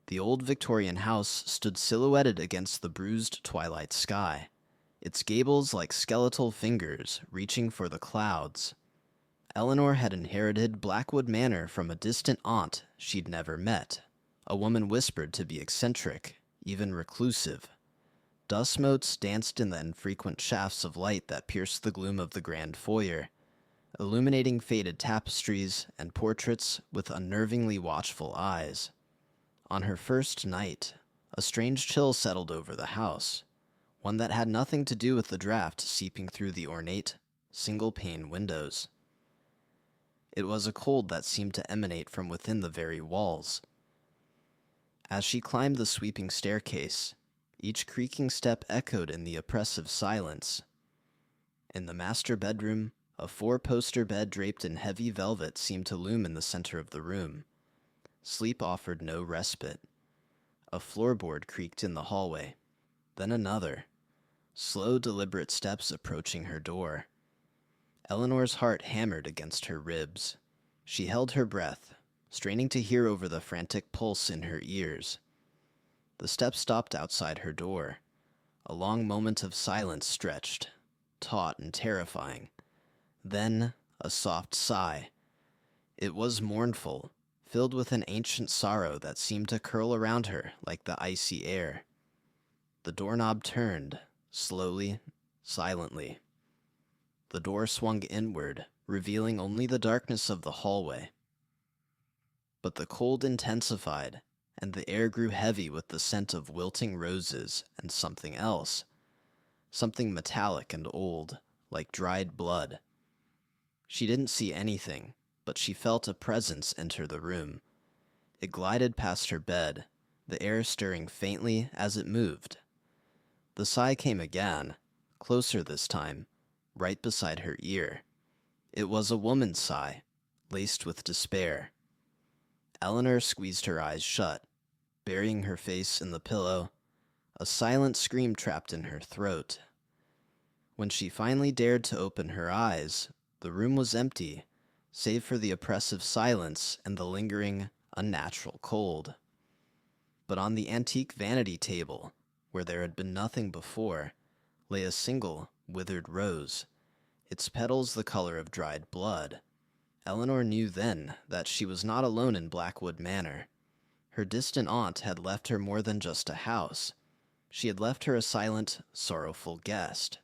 The old Victorian house stood silhouetted against the bruised twilight sky, its gables like skeletal fingers reaching for the clouds. Eleanor had inherited Blackwood Manor from a distant aunt she'd never met, a woman whispered to be eccentric, even reclusive. Dust motes danced in the infrequent shafts of light that pierced the gloom of the grand foyer, illuminating faded tapestries and portraits with unnervingly watchful eyes. On her first night, a strange chill settled over the house, one that had nothing to do with the draft seeping through the ornate, single-pane windows. It was a cold that seemed to emanate from within the very walls. As she climbed the sweeping staircase, each creaking step echoed in the oppressive silence. In the master bedroom, a four-poster bed draped in heavy velvet seemed to loom in the center of the room. Sleep offered no respite. A floorboard creaked in the hallway, then another. Slow, deliberate steps approaching her door. Eleanor's heart hammered against her ribs. She held her breath, straining to hear over the frantic pulse in her ears. The steps stopped outside her door. A long moment of silence stretched, taut and terrifying. Then, a soft sigh. It was mournful, filled with an ancient sorrow that seemed to curl around her like the icy air. The doorknob turned, slowly, silently. The door swung inward, revealing only the darkness of the hallway. But the cold intensified, and the air grew heavy with the scent of wilting roses and something else. Something metallic and old, like dried blood. She didn't see anything, but she felt a presence enter the room. It glided past her bed, the air stirring faintly as it moved. The sigh came again, closer this time, right beside her ear. It was a woman's sigh, laced with despair. Eleanor squeezed her eyes shut, burying her face in the pillow, a silent scream trapped in her throat. When she finally dared to open her eyes, the room was empty, save for the oppressive silence and the lingering, unnatural cold. But on the antique vanity table, where there had been nothing before, lay a single, withered rose, its petals the color of dried blood. Eleanor knew then that she was not alone in Blackwood Manor. Her distant aunt had left her more than just a house. She had left her a silent, sorrowful guest.